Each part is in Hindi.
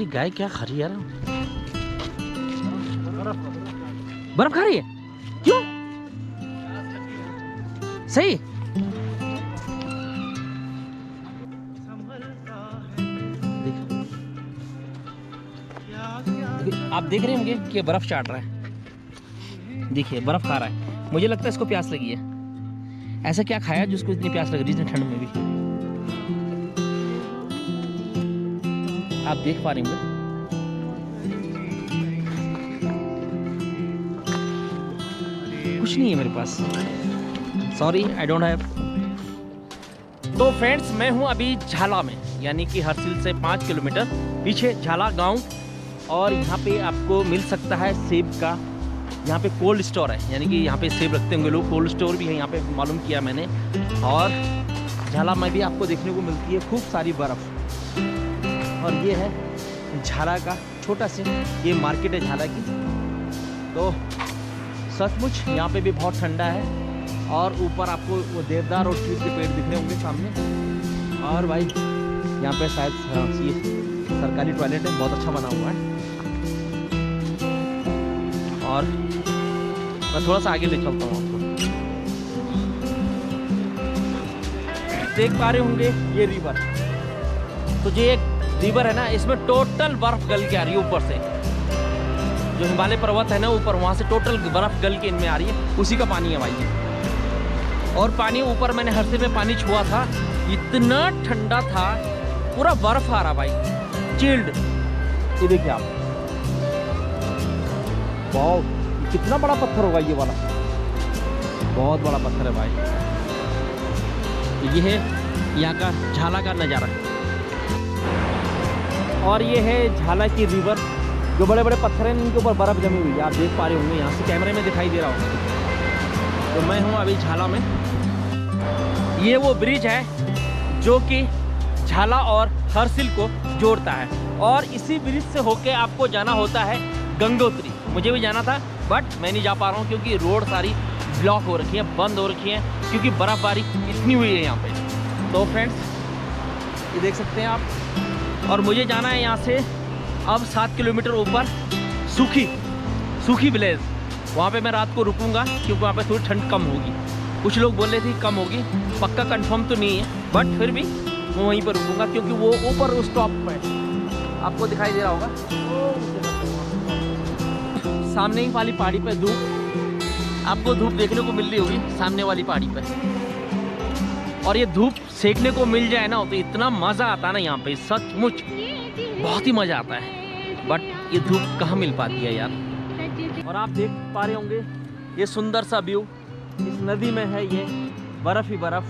ये गाय क्या खा रही है यार? बर्फ खा रही है? क्यों? सही। आप देख रहे होंगे कि बर्फ चाट रहा है। देखिए बर्फ खा रहा है। मुझे लगता है इसको प्यास लगी है। ऐसा क्या खाया जिसको इतनी प्यास लग रही है इतनी ठंड में भी? आप देख पा रहे होंगे। कुछ नहीं है मेरे पास, सॉरी आई डोंट हैव। तो फ्रेंड्स मैं हूं अभी झाला में, यानी कि हरसिल से 5 किलोमीटर पीछे झाला गांव। और यहाँ पे आपको मिल सकता है सेब का, यहाँ पे कोल्ड स्टोर है, यानी कि यहाँ पे सेब रखते होंगे लोग। कोल्ड स्टोर भी है यहाँ पे, मालूम किया मैंने। और झाला में भी आपको देखने को मिलती है खूब सारी बर्फ़। और ये है झाला का छोटा से ये मार्केट है झाला की। तो सचमुच यहाँ पे भी बहुत ठंडा है। और ऊपर आपको वो देवदार और चीड़ के पेड़ दिख रहे होंगे सामने। और भाई यहाँ पे शायद ये सरकारी टॉयलेट है, बहुत अच्छा बना हुआ है। और मैं थोड़ा सा आगे ले चलता हूँ आपको। देख पा रहे होंगे ये रिवर। तो ये एक रिवर है ना, इसमें टोटल बर्फ गल के आ रही है ऊपर से। जो हिमालय पर्वत है ना ऊपर, वहाँ से टोटल बर्फ गल के इनमें आ रही है। उसी का पानी है भाई। और पानी ऊपर मैंने हरसिल में पानी छुआ था, इतना ठंडा था, पूरा बर्फ आ रहा भाई, चिल्ड। ये देखिए आप, वाओ कितना बड़ा पत्थर होगा ये वाला, बहुत बड़ा पत्थर है भाई। ये है यहाँ का झाला का नज़ारा। और ये है झाला की रिवर। जो बड़े बड़े पत्थर हैं इनके ऊपर बर्फ़ जमी हुई है, आप देख पा रहे होंगे, यहाँ से कैमरे में दिखाई दे रहा होगा। तो मैं हूँ अभी झाला में। ये वो ब्रिज है जो कि झाला और हरसिल को जोड़ता है। और इसी ब्रिज से होके आपको जाना होता है गंगोत्री। मुझे भी जाना था बट मैं नहीं जा पा रहा हूँ क्योंकि रोड सारी ब्लॉक हो रखी है, बंद हो रखी है, क्योंकि बर्फ़बारी इतनी हुई है यहाँ पे। तो फ्रेंड्स ये देख सकते हैं आप। और मुझे जाना है यहाँ से अब 7 किलोमीटर ऊपर सूखी विलेज। वहाँ पे मैं रात को रुकूंगा क्योंकि वहाँ पे थोड़ी ठंड कम होगी। कुछ लोग बोल रहे थे कम होगी, पक्का कंफर्म तो नहीं है, बट फिर भी मैं वहीं पर रुकूंगा क्योंकि वो ऊपर उस टॉप पर आपको दिखाई दे रहा होगा सामने ही वाली पहाड़ी पे धूप, आपको धूप देखने को मिल रही होगी सामने वाली पहाड़ी पे। और ये धूप सेकने को मिल जाए ना तो इतना मज़ा आता है ना यहाँ पे, सचमुच बहुत ही मज़ा आता है। बट ये धूप कहाँ मिल पाती है यार। और आप देख पा रहे होंगे ये सुंदर सा व्यू, इस नदी में है ये बर्फ़ ही बर्फ़।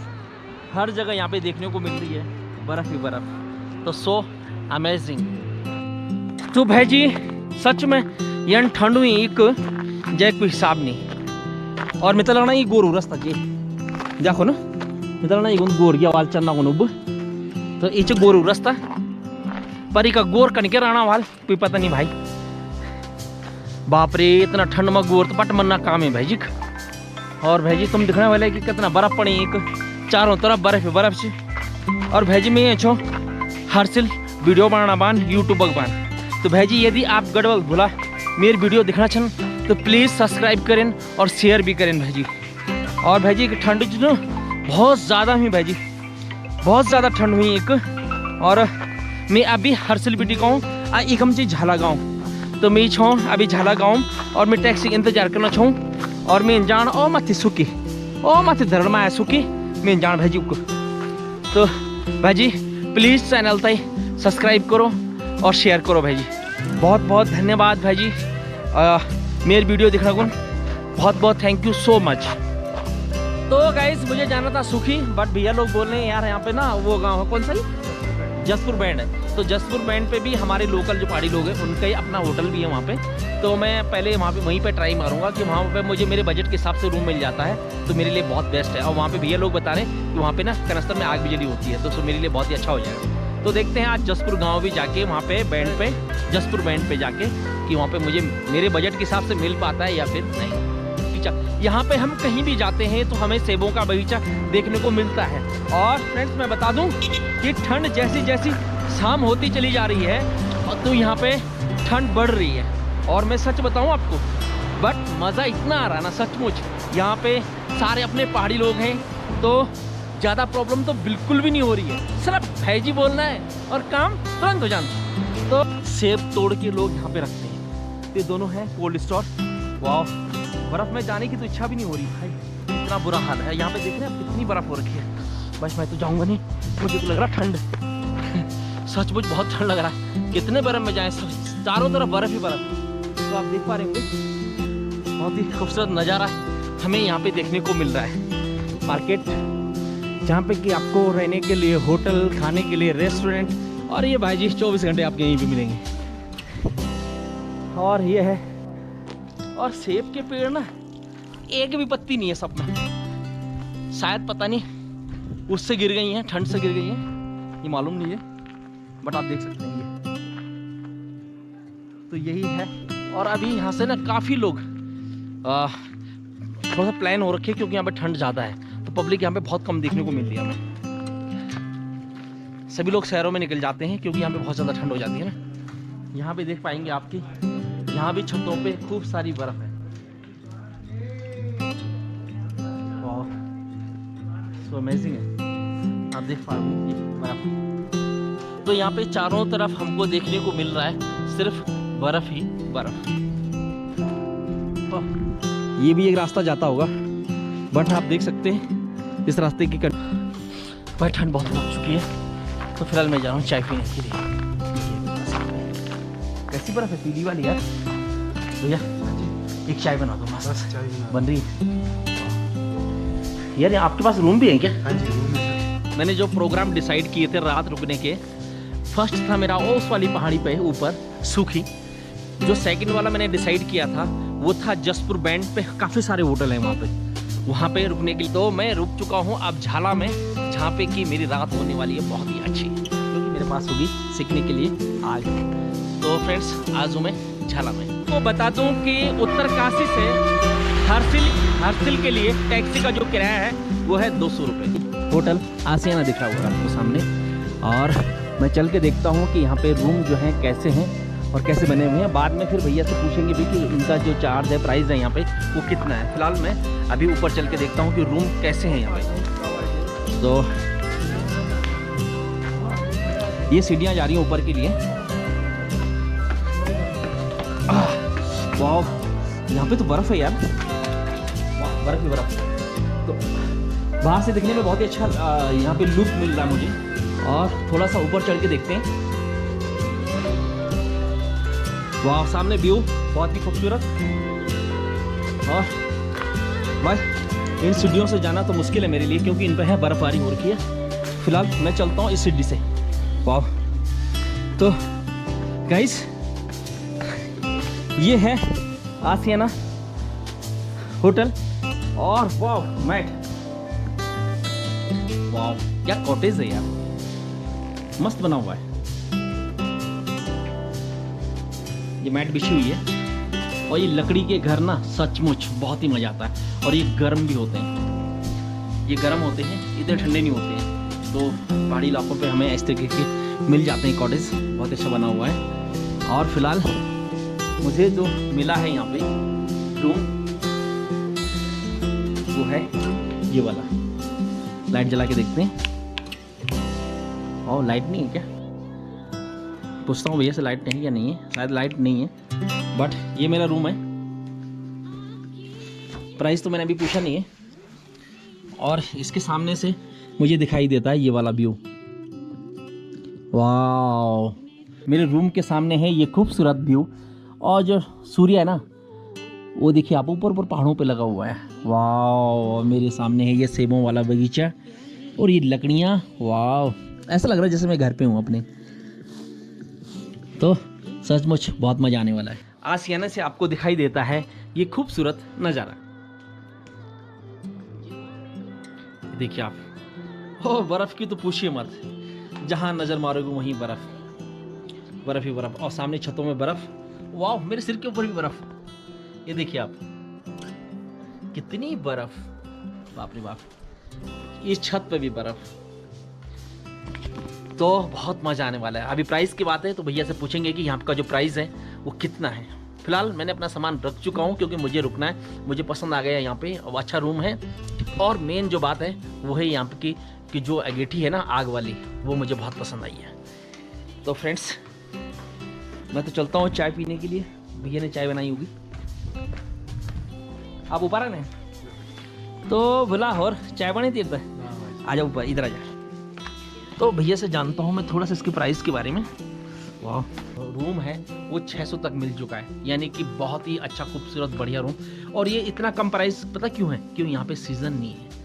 हर जगह यहाँ पे देखने को मिल रही है बर्फ़ ही बर्फ़। तो सो अमेजिंग। तो भाई जी सच में यहाँ ठंड हुई एक जय कोई हिसाब नहीं। और मित्र लगना ये गोरू रास्ता जी देखो ना, मित्र लगना ये गोर गया वाल चलना को तो ये गोरू रास्ता परी का गोर कनके रहना वाल कोई पता नहीं भाई। बाप रे इतना ठंड में गोर तो पट मरना काम है भाई जी। और भाई जी तुम दिखने वाले कि कितना बर्फ पड़ी, एक चारों तरफ बर्फ बर्फ से। और भाई जी मैं ये छो हरसिल वीडियो बनाना बान यूट्यूब बान। तो भाई जी यदि आप गड़बड़ भुला मेरी वीडियो दिखना चाहन तो प्लीज़ सब्सक्राइब करें और शेयर भी करें भाई जी। और भाई जी ठंड जो बहुत ज़्यादा हुई भाई जी, बहुत ज़्यादा ठंड हुई एक। और मैं अभी हरसिल बिटी गाँव एक हम चीज झाला गाँव। तो मैं छो अभी झाला गाँव और मैं टैक्सी इंतजार करना छूँ। और मैं जान ओ मत सुखी ओ मत धरमा है सुखी मैं जान भाई जी को। तो भाई जी प्लीज़ चैनल तय सब्सक्राइब करो और शेयर करो भाई जी। बहुत बहुत धन्यवाद भाई जी मेरी वीडियो देखने को, बहुत बहुत थैंक यू सो मच। तो गाइस मुझे जाना था सुखी, बट भैया लोग बोल रहे हैं यार यहाँ पे ना वो गांव है कौन सा जसपुर बैंड है। तो जसपुर बैंड पे भी हमारे लोकल जो पहाड़ी लोग हैं उनका ही अपना होटल भी है वहाँ पे। तो मैं पहले वहाँ पे वहीं पे ट्राई मारूंगा कि वहाँ पे मुझे मेरे बजट के हिसाब से रूम मिल जाता है तो मेरे लिए बहुत बेस्ट है। और वहाँ पे भैया लोग बता रहे हैं कि वहाँ पे ना कनस्तर में आग बिजली होती है, तो मेरे लिए बहुत ही अच्छा हो जाएगा। तो देखते हैं आज जसपुर गाँव भी जाके वहाँ पे बैंड पे जसपुर बैंड पे जाके कि वहाँ पे मुझे मेरे बजट के हिसाब से मिल पाता है या फिर नहीं। यहाँ पे हम कहीं भी जाते हैं तो हमें सेबों का बगीचा देखने को मिलता है। और फ्रेंड्स मैं बता दूं कि ठंड जैसी जैसी शाम होती चली जा रही है और तो यहाँ पे ठंड बढ़ रही है। और मैं सच बताऊँ आपको, बट मज़ा इतना आ रहा है ना सचमुच। यहाँ पे सारे अपने पहाड़ी लोग हैं, तो ज़्यादा प्रॉब्लम तो बिल्कुल भी नहीं हो रही है। सिर्फ फैजी बोलना है और काम तुरंत हो जाना। तो सेब तोड़ के लोग यहाँ पे रखते हैं। ये दोनों हैं कोल्ड स्टोर। वाह, बर्फ़ में जाने की तो इच्छा भी नहीं हो रही भाई, इतना बुरा हाल है। यहाँ पे देख रहे हैं कितनी बर्फ़ हो रखी है। बस मैं तो जाऊँगा नहीं, मुझे तो लग रहा ठंड सचमुच बहुत ठंड लग रहा है। कितने बर्फ़ में जाएँ, चारों तरफ बर्फ़ ही बर्फ़। तो आप देख पा रहे होंगे बहुत ही खूबसूरत नज़ारा हमें यहाँ पे देखने को मिल रहा है। मार्केट जहाँ पे कि आपको रहने के लिए होटल, खाने के लिए रेस्टोरेंट, और ये भाई जी 24 घंटे आपके यहीं पे मिलेंगे। और ये है, और सेब के पेड़ ना एक भी पत्ती नहीं है सब में, शायद पता नहीं उससे गिर गई हैं, ठंड से गिर गई हैं, ये मालूम नहीं है, बट आप देख सकते हैं ये तो यही है। और अभी यहाँ से ना काफ़ी लोग थोड़ा सा प्लान हो रखे हैं, क्योंकि यहाँ पे ठंड ज़्यादा है, तो पब्लिक यहाँ पे बहुत कम देखने को मिल रही है हमें। सभी लोग शहरों में निकल जाते हैं, क्योंकि यहाँ पे बहुत ज़्यादा ठंड हो जाती है ना। यहाँ पे देख पाएंगे आपकी, यहाँ भी छतों पे खूब सारी बर्फ़ है। सो अमेजिंग है, आप देख पा रहे हैं ये बर्फ़। तो यहाँ पे चारों तरफ हमको देखने को मिल रहा है सिर्फ बर्फ़ ही बर्फ़। ये भी एक रास्ता जाता होगा, बट आप देख सकते हैं इस रास्ते की पर ठंड बहुत लग चुकी है। तो फिलहाल मैं जा रहा हूँ चाय पीने के लिए। कैसी बर्फ है, पीली वाली यार। भैया एक चाय बना दो, मस्त बन रही है यार। आपके पास रूम भी है क्या? हाँ जी, रूम है। मैंने जो प्रोग्राम डिसाइड किए थे रात रुकने के, फर्स्ट था मेरा उस वाली पहाड़ी पे ऊपर सूखी। जो सेकंड वाला मैंने डिसाइड किया था वो था जसपुर बैंड पे, काफ़ी सारे होटल हैं वहाँ पे रुकने के लिए। तो मैं रुक चुका हूँ अब झाला में, जहाँ पे कि मेरी रात होने वाली है बहुत ही अच्छी, क्योंकि मेरे पास होगी सीखने के लिए आग। तो फ्रेंड्स आज हूँ मैं झाला में। तो बता दूँ कि उत्तरकाशी से हरसिल के लिए टैक्सी का जो किराया है वो है 200 रुपये। होटल आसियाना दिख रहा होगा आपको सामने, और मैं चल के देखता हूँ कि यहाँ पे रूम जो हैं कैसे हैं और कैसे बने हुए हैं। बाद में फिर भैया से पूछेंगे भी कि इनका जो चार्ज है, प्राइस है यहाँ पे वो कितना है। फिलहाल मैं अभी ऊपर चल के देखता हूँ कि रूम कैसे हैं यहाँ पे। तो ये सीढ़ियाँ जा रही हैं ऊपर के लिए। वाह, यहाँ पे तो बर्फ़ है यार, बर्फ़ ही बर्फ़। तो बाहर से दिखने में बहुत ही अच्छा यहाँ पे लुक मिल रहा है मुझे। और थोड़ा सा ऊपर चढ़ के देखते हैं। वाह, सामने व्यू बहुत ही खूबसूरत। और भाई इन सीढ़ियों से जाना तो मुश्किल है मेरे लिए, क्योंकि इन पर है बर्फबारी हो रखी है। फिलहाल मैं चलता हूँ इस सीढ़ी से। वाह, तो गाइस ये है आसियाना होटल। और वाह मैट, वाह क्या कॉटेज है यार, मस्त बना हुआ है। ये मैट बिछी हुई है, और ये लकड़ी के घर ना सचमुच बहुत ही मज़ा आता है। और ये गर्म भी होते हैं, ये गर्म होते हैं, इधर ठंडे नहीं होते हैं। तो पहाड़ी इलाकों पे हमें इस तरीके के मिल जाते हैं कॉटेज, बहुत अच्छा बना हुआ है। और फिलहाल मुझे जो मिला है यहाँ पे रूम वो है ये वाला। लाइट जला के देखते हैं। और लाइट नहीं है क्या? पूछता हूँ भैया से, लाइट नहीं या नहीं है? शायद लाइट नहीं है, बट ये मेरा रूम है। प्राइस तो मैंने अभी पूछा नहीं है। और इसके सामने से मुझे दिखाई देता है ये वाला व्यू। वाह, मेरे रूम के सामने है ये खूबसूरत व्यू। और जो सूर्य है ना वो देखिए आप ऊपर ऊपर पहाड़ों पे लगा हुआ है। वाह, मेरे सामने है ये सेबों वाला बगीचा और ये लकड़ियाँ। वाह, ऐसा लग रहा है जैसे मैं घर पे हूँ अपने। तो सचमुच बहुत मज़ा आने वाला है। आसियाना से आपको दिखाई देता है ये खूबसूरत नज़ारा। देखिए आप, ओ बर्फ़ की तो पूछिए मत, जहाँ नज़र मारोगे वहीं बर्फ़, बर्फ़ ही बर्फ़। और सामने छतों में बर्फ़। वाह, मेरे सिर के ऊपर भी बर्फ़। ये देखिए आप, कितनी बर्फ़, बाप रे बाप। इस छत पे भी बर्फ़। तो बहुत मज़ा आने वाला है। अभी प्राइस की बात है तो भैया से पूछेंगे कि यहाँ का जो प्राइस है वो कितना है। फिलहाल मैंने अपना सामान रख चुका हूँ क्योंकि मुझे रुकना है, मुझे पसंद आ गया यहाँ पे और अच्छा रूम है। और मेन जो बात है वो है यहाँ की कि जो अगेठी है ना आग वाली, वो मुझे बहुत पसंद आई है। तो फ्रेंड्स मैं तो चलता हूँ चाय पीने के लिए, भैया ने चाय बनाई होगी। आप ऊपर आने तो बोला और चाय बनी थी इधर, आ जाओ ऊपर, इधर आ जा। तो भैया से जानता हूँ मैं थोड़ा सा इसके प्राइस के बारे में। वाह, रूम है वो 600 तक मिल चुका है, यानी कि बहुत ही अच्छा खूबसूरत बढ़िया रूम। और ये इतना कम प्राइस पता क्यों है? क्यों यहाँ पे सीज़न नहीं है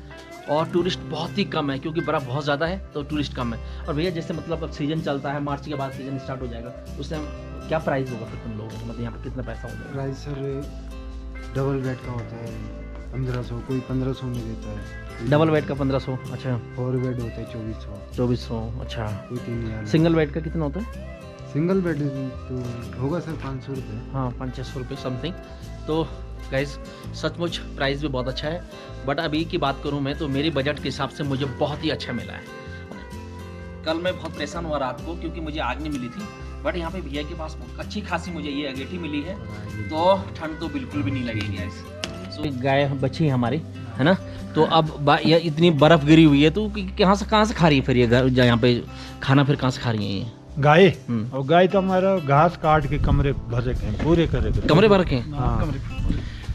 और टूरिस्ट बहुत ही कम है, क्योंकि बर्फ़ बहुत ज़्यादा है तो टूरिस्ट कम है। और भैया जैसे मतलब अब सीज़न चलता है, मार्च के बाद सीज़न स्टार्ट हो जाएगा, उस टाइम क्या प्राइस होगा फिर तुम लोगों को? मतलब यहाँ पे कितना पैसा होगा? प्राइस सर डबल बेड का होता है 1500, कोई 1500 में देता है। डबल बेड का 1500, अच्छा। 4 बेड होता है 2400। 2400, अच्छा। कोई 3000। सिंगल बेड का कितना होता है? सिंगल बेड तो होगा सर 500 रुपये। हाँ 500-600 रुपये समथिंग। तो गाइज सचमुच प्राइस भी बहुत अच्छा है, बट अभी की बात करूँ मैं तो मेरी बजट के हिसाब से मुझे बहुत ही अच्छा मिला है। कल मैं बहुत परेशान हुआ रात को क्योंकि मुझे आग नहीं मिली थी, बट यहाँ पे भैया के पास अच्छी खासी मुझे ये अगेठी मिली है, तो ठंड तो बिल्कुल भी नहीं लगेगी गाइस। तो गाय बची है हमारी, है ना? तो अब ये इतनी बर्फ़ गिरी हुई है तो कहाँ से खा रही है फिर ये घर यहाँ पे खाना, फिर कहाँ से खा रही है ये गाय? और गाय तो हमारा घास काट के कमरे भर रखे हैं, पूरे करे कमरे भर रखे हैं। हाँ।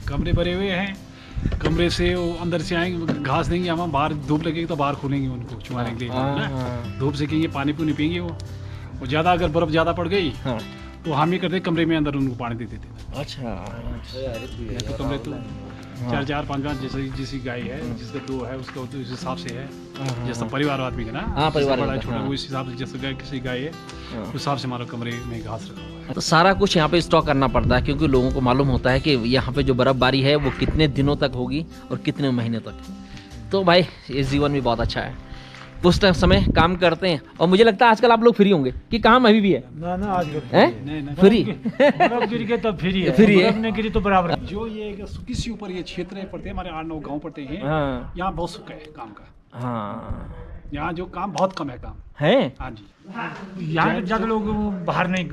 कमरे भरे हुए हैं। कमरे से वो अंदर से आएंगे, घास देंगे, हम बाहर धूप लगेगी तो बाहर खोलेंगे उनको चुमाने के लिए ना। धूप सेकेंगे, पानी पुनी पियेंगे वो। और ज़्यादा अगर बर्फ़ ज़्यादा पड़ गई तो हम ही करते कमरे में अंदर उनको पानी दे देते। अच्छा, तो कमरे तो 4-5 जैसी गाय है, जिसका 2 है उसका उस हिसाब से है, जैसा परिवार आदमी का ना। हाँ, परिवार बड़ा का, छोटा हाँ। उस हिसाब से, जैसे गाय किसी गाय है उस हिसाब से हमारा कमरे में घास रखा हुआ है। तो सारा कुछ यहाँ पे स्टॉक करना पड़ता है क्योंकि लोगों को मालूम होता है कि यहाँ पे जो बर्फ़बारी है वो कितने दिनों तक होगी और कितने महीने तक। तो भाई ये जीवन भी बहुत अच्छा है, उस टाइम समय काम करते हैं। और मुझे लगता है आजकल आप लोग फ्री होंगे कि काम अभी भी है ना आज हैं? फ्री बर्फ गिर के तो फ्री है, फ्री है। बर्फ नहीं गिरी तो बराबर। जो ये किसी ऊपर ये क्षेत्र पड़ते हैं, हमारे 8-9 गाँव पड़ते हैं, हाँ यहाँ बहुत सुख है काम का। हाँ यहाँ जो काम बहुत कम है काम। है। हाँ जी, यहाँ के ज़्यादा लोग बाहर नहीं,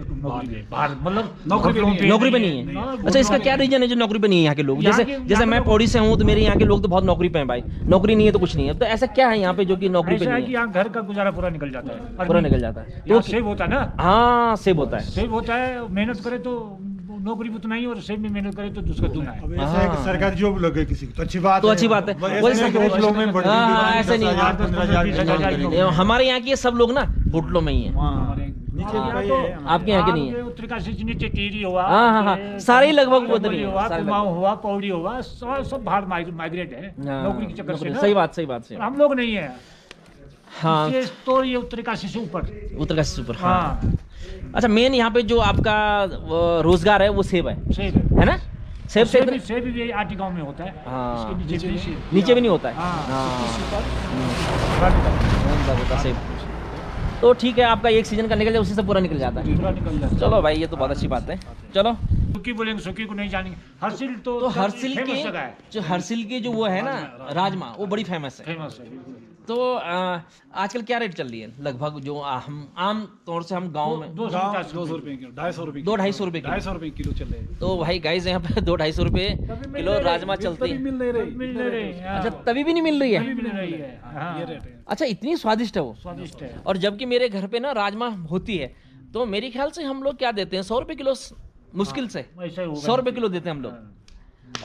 बाहर मतलब नौकरी पे नहीं है। नौकरी पे नहीं है। अच्छा, इसका क्या रीजन है जो नौकरी पे नहीं है यहाँ के लोग? जैसे मैं पौड़ी से हूँ तो मेरे यहाँ के लोग तो बहुत नौकरी पे हैं भाई, नौकरी नहीं है तो कुछ नहीं है। तो ऐसा क्या है यहाँ पे जो कि नौकरी पे ऐसा है नहीं कि है? यहाँ घर का गुजारा पूरा निकल जाता है, पूरा निकल जाता है तो तो सेव होता है ना। हाँ सेव होता है। सेव होता है, मेहनत करे तो नौकरी भी उतना ही, और सेव में मेहनत करे तो दूसरा दूना है। अब ऐसा है कि सरकारी जॉब लगे किसी को तो अच्छी बात तो अच्छी बात है। ऐसा नहीं कि होटलों में बढ़ हाँ, हाँ, गई, ऐसे नहीं। 10,000, 15,000 ये हमारे यहाँ के सब लोग ना होटलों में ही है। नीचे भी कई है हमारे। आपके यहाँ के नहीं है? उत्तरकाशी से नीचे टिहरी हुआ, हाँ, हाँ, सारे ही लगभग उधर ही चंबल है, हुआ, सारे कुमाऊं हुआ, पौड़ी हुआ, सब बाहर माइग्रेट है नौकरी के चक्कर से ना। सही बात, सही बात से। हम लोग नहीं है। हाँ ये तो ये उत्तरकाशी से ऊपर। उत्तरकाशी से ऊपर, हाँ। हाँ, अच्छा, मेन यहाँ पे जो आपका रोजगार है वो सेब है ना? सेब सेब भी आटी गांव में होता है। हाँ। इसके नीचे भी नहीं होता है। हाँ। सेब तो ठीक है, आपका एक सीजन का निकल जाए उसी से पूरा निकल जाता है। पूरा निकल जाता है। चलो भाई, ये तो बहुत अच्छी बात है। चलो, सुखी बोलेंगे, सुखी को नहीं जानेंगे। हरसिल तो हरसिल फेमस के जगह है, जो हरसिल के जो वो है ना राजमा, वो बड़ी फेमस है। फेमस है। तो आजकल क्या रेट चल रही है लगभग जो हम आम तौर से हम गांव में? 200 रुपये किलो, 250 रुपये, 200-250 रुपये किलो। 250 रुपये किलो चल रहे हैं। तो भाई गाइस यहाँ पे 200-250 रुपये किलो राजमा चलती है। मिल नहीं रही, मिल नहीं रही। अच्छा, तभी भी नहीं मिल रही है? मिल रही है। हाँ, ये रेट है। अच्छा, इतनी स्वादिष्ट है वो? स्वादिष्ट है। और जबकि मेरे घर पे ना राजमा होती है तो मेरे ख्याल से हम लोग क्या देते हैं, 100 रुपये किलो मुश्किल से। ऐसा ही होगा। 100 रुपये किलो देते हैं हम लोग।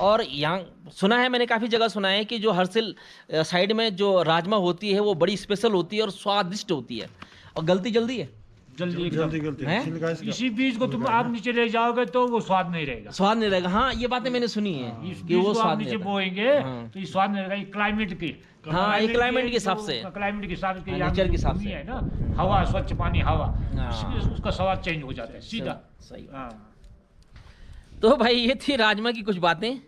और यहाँ सुना है, मैंने काफ़ी जगह सुना है कि जो हरसिल साइड में जो राजमा होती है वो बड़ी स्पेशल होती है और स्वादिष्ट होती है और गलती जल्दी है। जल्दी जल्दी हैं? छिलका इसका। इसी बीज को तुम आप नीचे ले जाओगे तो वो स्वाद नहीं रहेगा। स्वाद नहीं रहेगा। हाँ, ये बातें मैंने सुनी है इस कि बीज वो को आप स्वाद नीचे नहीं रहता। बोएंगे हाँ। तो ये स्वाद नहीं रहेगा। ये क्लाइमेट की, हाँ, ये क्लाइमेट के हिसाब से। क्लाइमेट के हिसाब से, हाँ, यहाँ नेचर के की हिसाब भूमि से। है ना, हवा, स्वच्छ पानी, हवा, हाँ। उसका स्वाद चेंज हो जाता है सीधा। सही। हाँ। तो भाई ये थी राजमा की कुछ बातें।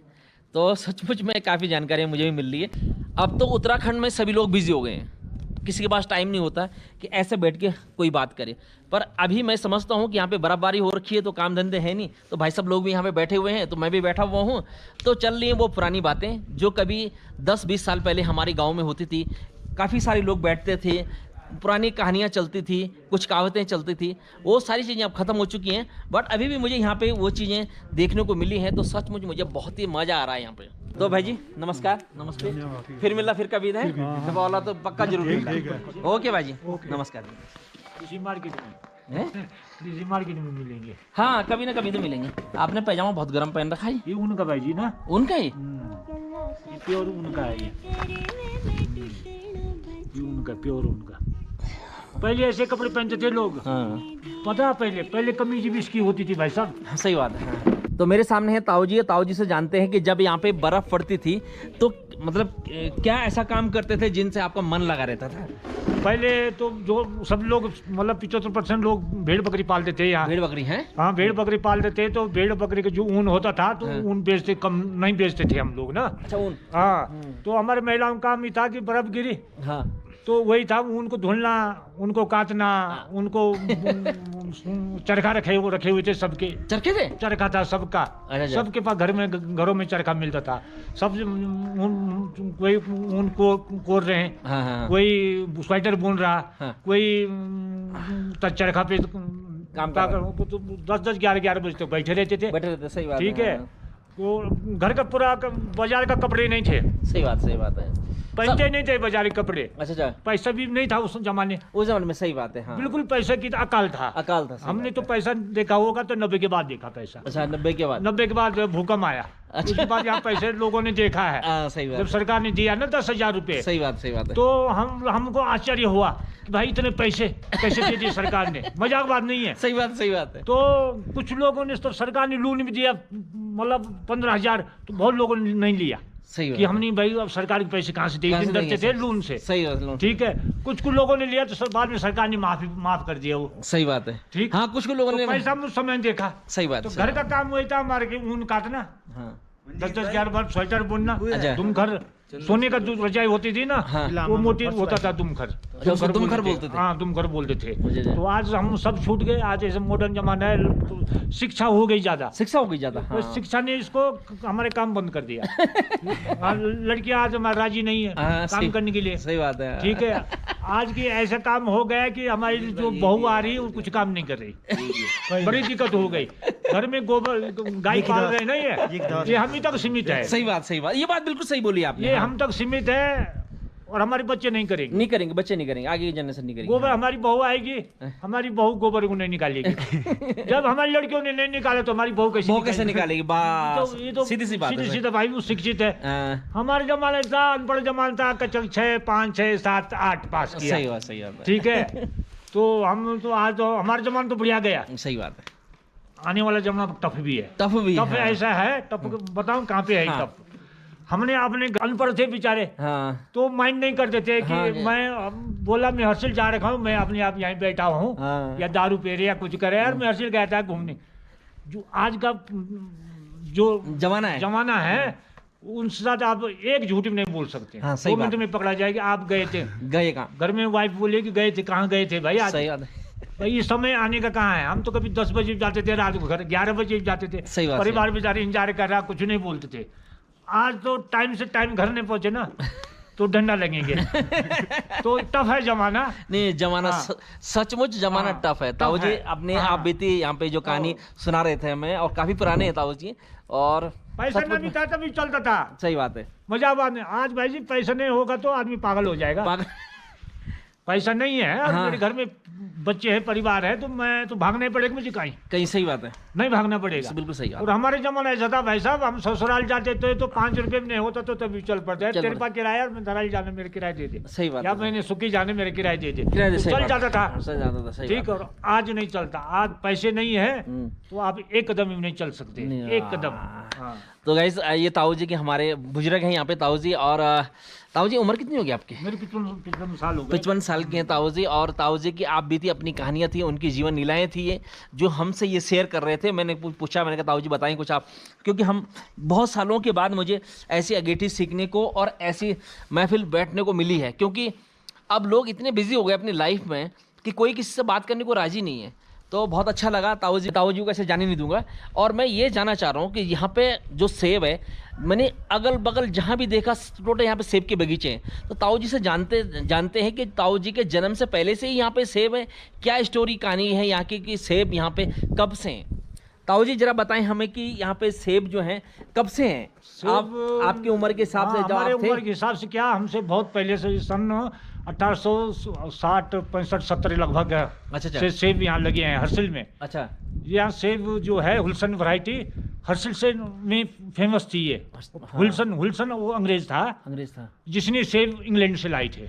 तो सचमुच में काफ़ी जानकारी मुझे भी मिल रही है। अब तो उत्तराखंड में सभी लोग बिजी हो गए हैं, किसी के पास टाइम नहीं होता कि ऐसे बैठ के कोई बात करे। पर अभी मैं समझता हूँ कि यहाँ पे बर्फ़बारी हो रखी है तो काम धंधे हैं नहीं, तो भाई सब लोग भी यहाँ पे बैठे हुए हैं, तो मैं भी बैठा हुआ हूँ। तो चल रही हैं वो पुरानी बातें जो कभी 10-20 साल पहले हमारे गाँव में होती थी। काफ़ी सारे लोग बैठते थे, पुरानी कहानियाँ चलती थी, कुछ कहावतें चलती थी, वो सारी चीज़ें अब ख़त्म हो चुकी हैं, बट अभी भी मुझे यहाँ पे वो चीज़ें देखने को मिली हैं, तो सचमुच मुझे बहुत ही मज़ा आ रहा है यहाँ पे। तो भाई जी नमस्कार, नमस्ते, फिर मिलना, फिर कभी है तो बोला तो पक्का जरूर मिलना। ओके भाई जी, नमस्कार। इसी मार्केट में हैं? इसी मार्केट में मिलेंगे। हाँ कभी ना कभी तो मिलेंगे। आपने पैजामा बहुत गर्म पहन रखा है, ये उनका भाई जी ना, उनका ही? ये प्योर उनका है ये उनका प्योर उनका। पहले ऐसे कपड़े पहनते थे लोग, हाँ पता पहले कमीज भी इसकी होती थी भाई साहब। सही बात है। हाँ। तो मेरे सामने है ताऊ जी, ताऊ जी से जानते हैं कि जब यहाँ पे बर्फ़ पड़ती थी तो मतलब क्या ऐसा काम करते थे जिनसे आपका मन लगा रहता था? पहले तो जो सब लोग मतलब 75% लोग भेड़ बकरी पालते थे यहाँ। भेड़ बकरी हैं? हाँ भेड़ बकरी पालते थे, तो भेड़ बकरी का जो ऊन होता था तो हाँ। ऊन बेचते, कम नहीं बेचते थे हम लोग ना। अच्छा ऊन। हाँ तो हमारे महिलाओं का काम ही था कि बर्फ गिरी हाँ तो वही था, उनको धुलना, उनको काटना, उनको चरखा रखे हुए थे सबके। चरखे थे? चरखा था सबका, अच्छा। सबके पास घरों में चरखा मिलता था। सब कोई ऊन को कोर रहे हैं, हाँ हाँ कोई स्वेटर बुन रहा, हाँ। कोई चरखा पे काम कर रहा। 10-10 11-11 बजे तक बैठे रहते थे। बैठे रहते, सही बात ठीक है, हाँ। तो घर का पूरा बाजार का कपड़े नहीं थे, सही बात है। पहनते नहीं थे बाजारी कपड़े। अच्छा अच्छा, पैसा भी नहीं था उस जमाने, उस जमाने में, सही बात है। हाँ बिल्कुल पैसे की अकाल था। अकाल था, सही हमने बात तो है। पैसा देखा होगा तो 90 के बाद देखा पैसा। अच्छा 90 के बाद? 90 के बाद भूकंप आया, अच्छा। उसके बाद यहाँ पैसे लोगों ने देखा है। हाँ सही बात जब है। सरकार ने दिया ना 10,000 रुपए, सही बात है। तो हमको आश्चर्य हुआ कि भाई इतने पैसे कैसे दे दिए सरकार ने, मजाक बात नहीं है। सही बात है। तो कुछ लोगों ने तो सरकार ने लोन भी दिया, मतलब 15,000, तो बहुत लोगों ने नहीं लिया सही कि हम नहीं भाई अब सरकार के पैसे कहाँ से देंगे, डरते थे लोन से। सही बात है। ठीक है, कुछ लोगों ने लिया तो बाद में सरकार ने माफ कर दिया वो। सही बात है। ठीक। हाँ कुछ लोगों तो ने पैसा उस समय देखा। सही बात तो है। घर का काम वही था हमारे, ऊन काटना, हाँ 10-10 11 बार स्वेटर बुनना। अच्छा। तुम घर सोने का जो रजाई होती थी ना, हाँ। वो मोटी होता था दुमखर। उसको दुमखर बोलते थे? हाँ दुमखर बोलते थे। मुझे तो आज हम सब छूट गए, आज ऐसे मॉडर्न जमाना है, तो शिक्षा हो गई ज्यादा। शिक्षा हो गई ज्यादा। तो हाँ। शिक्षा ने इसको हमारे काम बंद कर दिया। लड़कियां आज हमारे राजी नहीं है हाँ, काम करने के लिए। सही बात है। ठीक है, आज की ऐसा काम हो गया कि हमारी जो बहू आ रही है वो कुछ काम नहीं कर रही, बड़ी दिक्कत हो गई। घर में गोबर गाय पाल रहे नहीं है, ये हम ही तक सीमित है। सही बात, ये बात बिल्कुल सही बोली आपने। ये हाँ। हम तक सीमित है और हमारे बच्चे नहीं करेंगे। नहीं करेंगे, बच्चे नहीं करेंगे, आगे की जनरेशन नहीं करेंगे। गोबर हमारी बहू आएगी, हमारी बहू गोबर को नहीं निकालेगी। जब हमारी लड़कियों ने नहीं निकाला तो हमारी बहू कैसे निकालेगी? बस ये तो सीधी सी बात है। सीधी भाई वो शिक्षित है। हाँ, हमारे जमाने था अनपढ़ जमाना था, कचक 6 5 6 7 8 पास किया। सही बात है। ठीक है, तो हम तो आज तो हमारा जमाना तो बढ़िया गया, सही बात है। आने वाला जमाना टफ भी है। टफ भी टफ है। ऐसा है, टफ बताऊं कहाँ पे है हाँ। टफ। हमने अपने अनपढ़ थे बेचारे, हाँ तो माइंड नहीं करते थे कि हाँ, मैं बोला मैं हर्षिल जा रखा हूँ, मैं अपने आप यहीं बैठा हूँ, हाँ। या दारू पी रहे या कुछ करे, यार मैं हर्षिल गया था घूमने। जो आज का जो जमाना है उनके साथ आप एक झूठ भी नहीं बोल सकते। हाँ, सही 2 मिनट बात। में पकड़ा जाएगा आप गए थे, गए कहाँ? घर में वाइफ बोलेगी गए थे, कहाँ गए थे भाई आज? सही बात है। भाई ये समय आने का कहाँ है? हम तो कभी 10 बजे जाते थे रात को, घर 11 बजे जाते थे। सही बात, परिवार बेचारे इंतजार कर रहा, कुछ नहीं बोलते थे। आज तो टाइम से टाइम घर नहीं पहुंचे ना तो डंडा लगेंगे। तो टफ है जमाना। नहीं जमाना हाँ। सचमुच जमाना हाँ, टफ है। टफ ताऊ जी है। अपने हाँ। आप बीती यहाँ पे जो कहानी सुना रहे थे हमें, और काफी पुराने हैं ताऊ जी, और पैसा सचमुच नहीं था तभी चलता था। सही बात है। मजा बाद में, आज भाई जी पैसा नहीं होगा तो आदमी पागल हो जाएगा। पागल। पैसा नहीं है, अब हाँ। मेरे घर में बच्चे हैं, परिवार है, तो मैं तो भागना ही पड़ेगा मुझे, कहीं सही बात है। नहीं भागना पड़ेगा। बिल्कुल सही बात। और हमारे जमाना ऐसा था भाई साहब, हम ससुराल जाते थे तो 5 रुपए में नहीं होता तो तभी चल पड़ता है, चल तेरे पड़ता। पास किराया, मैं धराई जाने मेरे किराया दे दे, सही बात या है। मैंने सुखी जाने मेरे किराया दे दे, किराया दे, तो सही चल बात जाता था। चल जाता था, सही ठीक, बात और आज नहीं चलता। आज पैसे नहीं है हम्म। तो आप एक कदम भी नहीं चल सकते, नहीं, एक कदम। हाँ। तो गाइस ये ताऊ जी के हमारे बुजुर्ग हैं यहाँ पे ताऊ जी। और ताऊ जी उम्र कितनी होगी आपकी? मेरे 55 साल हो गए। 55 साल के हैं ताऊ जी। और ताऊ जी की आप बीती अपनी कहानियाँ थी, उनकी जीवन लीलाएं थी, ये जो हमसे ये शेयर कर रहे थे। मैंने पूछा, मैंने कहा ताऊ जी बताएं कुछ आप, क्योंकि हम बहुत सालों के बाद मुझे ऐसी अगेठी सीखने को और ऐसी महफिल बैठने को मिली है, क्योंकि अब लोग इतने बिजी हो गए अपनी लाइफ में कि कोई किसी से बात करने को राजी नहीं है। तो बहुत अच्छा लगा। ताऊ जी को ऐसे जाने नहीं दूंगा। और मैं ये जानना चाह रहा हूँ कि यहाँ पे जो सेब है, मैंने अगल बगल जहाँ भी देखा टोटल यहाँ पे सेब के बगीचे हैं। तो ताऊ जी से जानते हैं कि ताऊ जी के जन्म से पहले से ही यहाँ पे सेब है, क्या स्टोरी कहानी है यहाँ की, कि सेब यहाँ पे कब से हैं? ताऊ जी जरा बताएं हमें कि यहाँ पे सेब जो हैं कब से हैं? आपकी उम्र के हिसाब से, जब हमारे आप थे? उम्र के हिसाब से क्या, हमसे बहुत पहले से सन 1860 65 70 लगभग अच्छा। से सेब यहाँ लगे हैं हर्सिल में। अच्छा। यहाँ सेब जो है हुलसन वैरायटी हर्सिल से में फेमस थी ये। हुलसन वो अंग्रेज था जिसने सेब इंग्लैंड से लाई थे।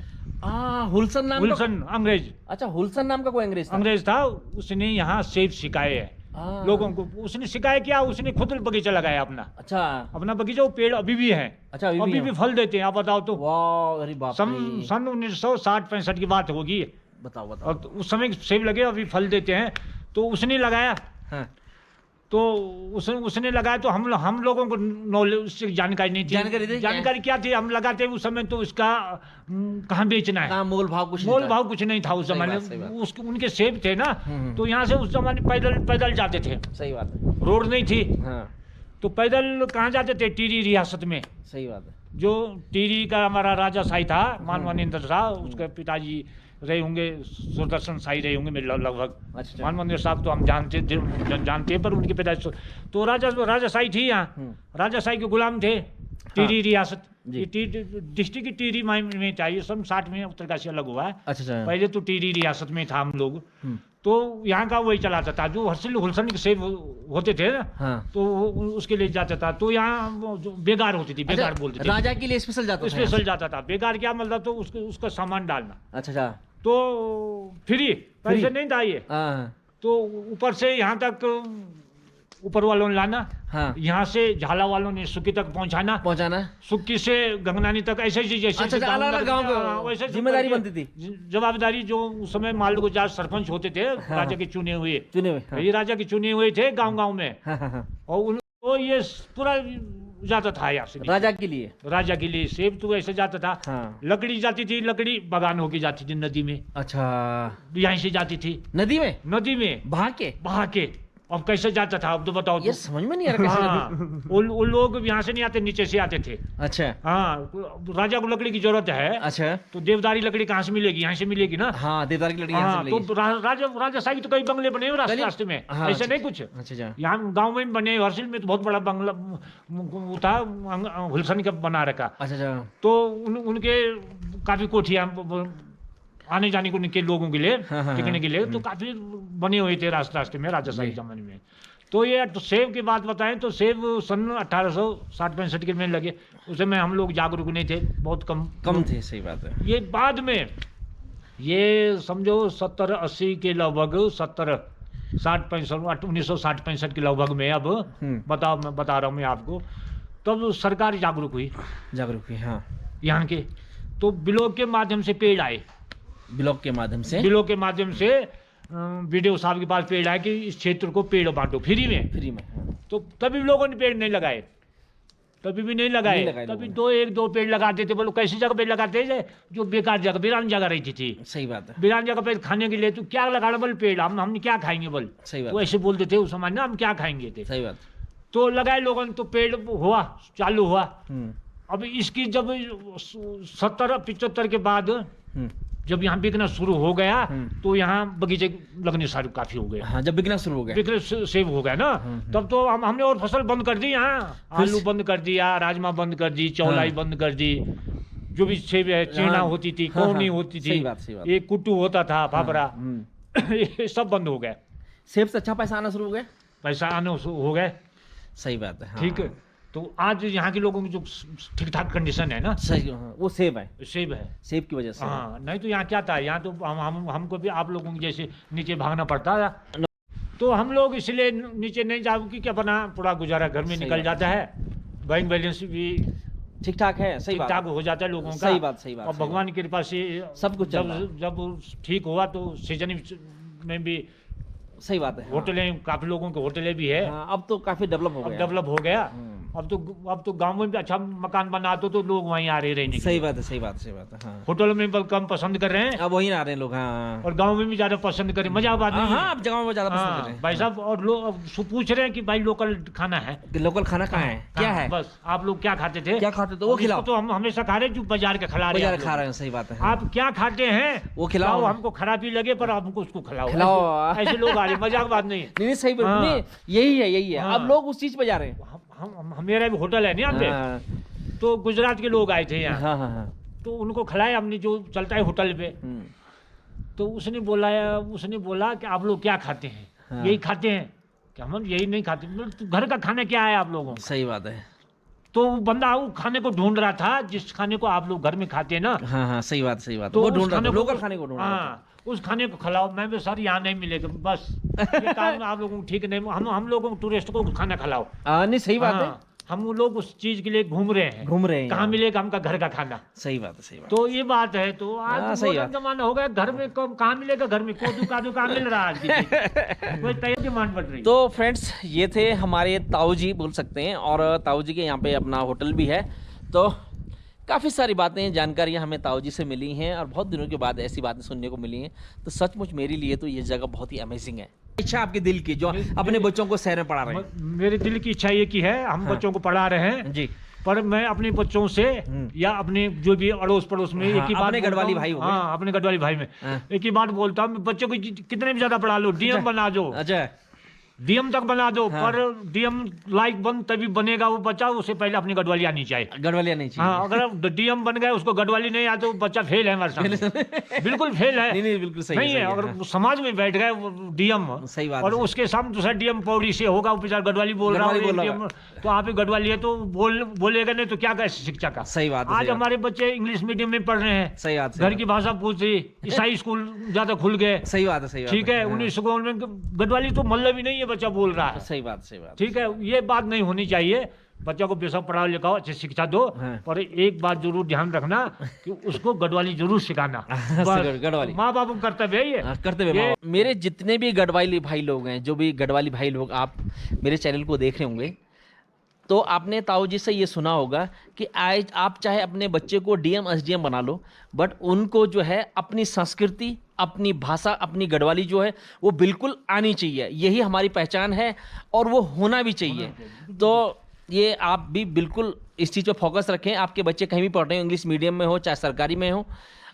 हुलसन नाम हुलसन अंग्रेज। अच्छा, हुलसन नाम का कोई अंग्रेज था, उसने यहाँ सेब सिखाए है लोगों को। उसने सिखाया क्या, उसने खुद बगीचा लगाया अपना। अच्छा। अपना बगीचा, वो पेड़ अभी भी है। अच्छा, अभी भी फल देते हैं। आप बताओ तो। वाह, अरे बाप रे। सन 1960-65 की बात होगी। बताओ। और तो उस समय सेब लगे, अभी फल देते हैं। तो उसने लगाया। हाँ। तो उसने लगाया तो हम लोगों को नॉलेज, उससे जानकारी नहीं थी। जानकारी क्या थी, हम लगाते उस समय तो उसका कहाँ बेचना है, मोल भाव कुछ नहीं था उस जमाने। उसके उनके सेब थे ना, तो यहाँ से उस जमाने पैदल जाते थे। सही बात है। रोड नहीं थी। हाँ। तो पैदल कहाँ जाते थे? टीरी रियासत में। सही बात है। जो टीरी का हमारा राजा साई था, मानवानिंद्र था, उसके पिताजी रहे होंगे सुदर्शन साई रहे होंगे लगभग। अच्छा। मानवंदर साहब तो हम जानते हैं, पर उनके पिताजी तो राजा साई थी यहाँ। राजा साई के गुलाम थे। टीरी रियासत, ये डिस्ट्रिक्ट की टीरी में था। ये सन 60 में उत्तरकाशी अलग हुआ है। अच्छा। पहले तो टीरी रियासत में था हम लोग। तो यहाँ का वही चलाता था, जो हुलसन के सेब होते थे ना। हाँ। तो उसके लिए जाता था। तो यहाँ जो बेगार होती थी, बेगार बोलते थे। राजा के लिए स्पेशल जाता था। बेगार क्या मतलब, तो उसका सामान डालना। अच्छा। तो फ्री, पैसे नहीं था ये। तो ऊपर से यहाँ तक ऊपर वालों ने लाना। हाँ। यहाँ से झाला वालों ने सुक्की तक पहुँचाना। सुक्की से गंगनानी तक, ऐसे जैसे अलग गाँव जिम्मेदारी बनती थी। जवाबदारी जो उस समय मान लो जहाँ सरपंच होते थे, राजा के चुने हुए। ये राजा के चुने हुए थे गाँव में। और ये पूरा जाता था यहाँ से राजा के लिए सेब तो ऐसे जाता था। हाँ। लकड़ी जाती थी, लकड़ी बगान होके जाती थी नदी में। अच्छा। यहाँ से जाती थी नदी में बहा के। अब कैसे जाता था, अब तो बताओ। ये समझ में नहीं आ रहा। हाँ, वो लोग यहाँ से नहीं आते, नीचे से आते थे। अच्छा। हाँ, राजा को लकड़ी की जरूरत है। अच्छा। तो देवदारी लकड़ी कहाँ से मिलेगी? यहाँ से मिलेगी ना। हाँ, देवदारी की लकड़ी यहाँ से मिलेगी। तो राजा साहब तो कई बंगले बने हुए रास्ते में। हाँ, ऐसे नहीं कुछ। अच्छा। यहाँ गाँव में बने, हर्सिल में तो बहुत बड़ा बंगला था, हुलसन का बना रखा। अच्छा। तो उनके काफी कोठियाँ आने जाने के लोगों के लिए, टिकने के लिए, तो काफी बने हुए थे रास्ते में राजा साहब जमाने में। तो ये तो सेब की बात बताएं तो सेब सन 1860-65 के में लगे। उस समय हम लोग जागरूक नहीं थे, बहुत कम थे। सही बात है। ये बाद में, ये समझो 70-80 के लगभग, 1960-65 के लगभग में, अब मैं बता रहा हूँ मैं आपको, तब सरकार जागरूक हुई। हाँ। यहाँ के तो ब्लॉक के माध्यम से पेड़ आए। ब्लॉक के माध्यम से वीडियो साहब के पास पेड़ आए कि इस क्षेत्र को पेड़ बांटो फ्री में। तो तभी लोगों ने पेड़ नहीं लगाए, तभी दो पेड़ लगाते थे। बोलो कैसी जगह पेड़ लगाते थे? जो बेकार जगह, वीरान जगह रहती थी। सही बात है। वीरान जगह पे खाने के लिए तो क्या लगाना बोल पेड़, हमने क्या खाएंगे बोल। सही बात। वो ऐसे बोलते थे उस समय ना, हम क्या खाएंगे थे। सही बात। तो लगाए लोगों ने, तो पेड़ हुआ, चालू हुआ। अब इसकी जब 70-75 के बाद जब यहाँ बिकना शुरू हो गया, तो यहाँ बगीचे लगने सारे काफी हो गए। हाँ, जब बिकना शुरू हो गया, सेब हो गया ना, तब तो हमने और फसल बंद कर दी। यहाँ आलू बंद कर दिया, राजमा बंद कर दी, चौलाई बंद कर दी। जो भी सेब है, चीना होती थी, कौनी होती थी, एक कुट्टू होता था, फाफड़ा, ये सब बंद हो गया। सेब से अच्छा पैसा आना शुरू हो गया। सही बात है। ठीक है। तो आज यहाँ के लोगों की जो ठीक ठाक कंडीशन है ना, सही, वो सेब है, सेब की वजह से। हाँ, नहीं तो यहाँ क्या था, यहाँ तो हमको भी आप लोगों की जैसे नीचे भागना पड़ता था। तो हम लोग इसलिए नीचे नहीं जाओ कि अपना पूरा गुजारा घर में निकल जाता है, बैंक बैलेंस भी ठीक ठाक है। सही ठीक ठाक हो जाता है लोगों का। सही बात। और भगवान की कृपा से सब कुछ जब ठीक हुआ तो सीजन में भी। सही बात है। होटलें, काफी लोगों के होटलें भी है। अब तो काफी डेवलप हो गया। अब तो गाँव में भी अच्छा मकान बना दो तो लोग वहीं आ रहे रहने के सही लिए। बात है, सही बात है, सही बात है। हाँ, होटल में भी कम पसंद कर रहे हैं अब वहीं आ रहे हैं लोग। हाँ और गांव में भी ज्यादा पसंद करें, मजा बात हाँ नहीं हाँ, है। आप जगह में ज्यादा पसंद कर रहे हाँ, भाई साहब, और लोग अब पूछ रहे हैं कि भाई लोकल खाना है हैं। लोकल खाना कहाँ है, क्या हाँ, है, बस आप लोग क्या खाते थे, क्या खाते थे वो अब खिलाओ। इसको तो हम हमेशा खा रहे हैं जो बाजार के खिला रहे हैं बाजार आप खा लोग। रहे हैं, सही बात है। हाँ। आप क्या खाते हैं वो खिलाओ। हमको खराबी लगे पर आप हमको उसको खिलाओ। खिलाओ। ऐसे लोग आ रहे, मजाक बात नहीं है। नहीं सही बात हाँ। नहीं, यही है, यही है। हाँ। अब लोग उस चीज पे जा रहे हैं। मेरा भी होटल है ना यहाँ पे, हाँ तो गुजरात के लोग आए थे यहाँ, हाँ हाँ हाँ। तो उनको खिलाया हमने जो चलता है होटल पे। हम्म, तो उसने बोला कि आप लोग क्या खाते हैं, हाँ। यही खाते हैं कि हम यही नहीं खाते। मतलब तो घर का खाना क्या है आप लोगों का? सही बात है। तो वो बंदा वो खाने को ढूंढ रहा था जिस खाने को आप लोग घर में खाते हैं ना, हाँ हाँ, सही बात, सही बात। तो वो उस ढूंढ रहा था, खाने लोकल खाने को ढूंढ रहा था। हाँ, उस खाने को खिलाओ। मैं भी सर यहाँ नहीं मिलेगा, बस ये काम आप लोगों को ठीक नहीं, हम लोगों को टूरिस्ट को खाना खिलाओ। नहीं सही बात है, हाँ, हम लोग उस चीज के लिए घूम रहे हैं, घूम रहे हैं कहाँ यहाँ। मिलेगा हमका घर का खाना। सही बात है, सही बात। तो ये बात है। तो हाँ, आज सही मॉडर्न बात। जमाना हो गया, घर में कहाँ मिलेगा, घर में कोदू कादू कहाँ मिल रहा है आज की डेट में? कोई तय डिमांड बढ़ रही। तो फ्रेंड्स, ये थे हमारे ताऊ जी बोल सकते हैं, और ताऊ जी के यहाँ पे अपना होटल भी है। तो काफ़ी सारी बातें, जानकारियाँ हमें ताऊ जी से मिली हैं, और बहुत दिनों के बाद ऐसी बातें सुनने को मिली हैं। तो सचमुच मेरे लिए तो ये जगह बहुत ही अमेजिंग है। इच्छा आपके दिल की, जो अपने बच्चों को शहर में पढ़ा रहे हैं। मेरे दिल की इच्छा ये की है, हम हाँ। बच्चों को पढ़ा रहे हैं, जी पर मैं अपने बच्चों से या अपने जो भी अड़ोस पड़ोस में हाँ, एक ही बात अपने बोलता गढ़वाली हूँ। भाई हो गए। हाँ, अपने गढ़वाली भाई में हाँ। एक ही बात बोलता हूँ, बच्चों को कितने भी ज्यादा पढ़ा लो, डीएम बना दो, अच्छा, डीएम तक बना दो, हाँ। पर डीएम लाइक बन तभी बनेगा वो बच्चा, उससे पहले अपनी गढ़वाली आनी चाहिए। गढ़वालिया नहीं चाहिए। हाँ, अगर डीएम बन गए उसको गढ़वाली नहीं आती तो बच्चा फेल है हमारे सामने, बिल्कुल फेल है। नहीं नहीं, बिल्कुल सही नहीं है, सही अगर हाँ। समाज में बैठ गए डीएम, सही बात और है। उसके सामने दूसरा डीएम पौड़ी से होगा, वो बेचारा गढ़वाली बोल रहा गढ़वाली है, बोल रहा DM, तो आप ही गढ़वाली है तो बोलेगा नहीं तो क्या कहे शिक्षा का। सही बात है, आज सही बात। हमारे बच्चे इंग्लिश मीडियम में पढ़ रहे हैं, सही बात, सही घर की भाषा पूछ रही, ईसाई स्कूल ज्यादा खुल गए, सही बात है, सही बात ठीक है, हाँ। उन्हीं स्कूल में गढ़वाली तो मतलब ही नहीं है, बच्चा बोल रहा है। सही बात, सही बात। ठीक है, ये बात नहीं होनी चाहिए। बच्चा को बेशक पढ़ाओ लिखाओ, अच्छी शिक्षा दो, हाँ। पर एक बात जरूर ध्यान रखना कि उसको गढ़वाली जरूर सिखाना। बस, गढ़वाली। माँ बाप को कर्तव्य है ये। कर्तव्य ये- मेरे जितने भी गढ़वाली भाई लोग हैं, जो भी गढ़वाली भाई लोग आप मेरे चैनल को देख रहे होंगे, तो आपने ताऊ जी से ये सुना होगा कि आज आप चाहे अपने बच्चे को डीएम एसडीएम बना लो, बट उनको जो है अपनी संस्कृति, अपनी भाषा, अपनी गढ़वाली जो है वो बिल्कुल आनी चाहिए। यही हमारी पहचान है और वो होना भी चाहिए। तो ये आप भी बिल्कुल इस चीज़ पर फोकस रखें। आपके बच्चे कहीं भी पढ़ रहे हो, इंग्लिश मीडियम में हो चाहे सरकारी में हो,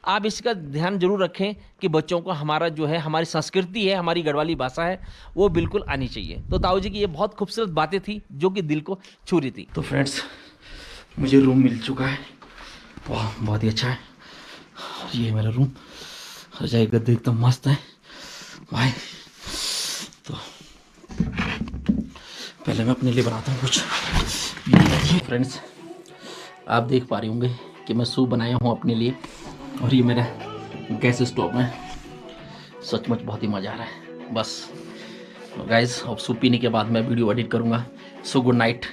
आप इसका ध्यान जरूर रखें कि बच्चों को हमारा जो है, हमारी संस्कृति है, हमारी गढ़वाली भाषा है, वो बिल्कुल आनी चाहिए। तो ताऊ जी की ये बहुत खूबसूरत बातें थी जो कि दिल को छू रही थी। तो फ्रेंड्स, मुझे रूम मिल चुका है, वाह बहुत ही अच्छा है। ये मेरा रूम, रजाई गद्दे एकदम मस्त है भाई। तो पहले मैं अपने लिए बनाता हूँ कुछ। फ्रेंड्स, आप देख पा रहे होंगे कि मैं सूप बनाया हूँ अपने लिए, और ये मेरा गैस स्टोव है। सचमुच बहुत ही मज़ा आ रहा है। बस गाइस, अब सूप पीने के बाद मैं वीडियो एडिट करूँगा। So good night.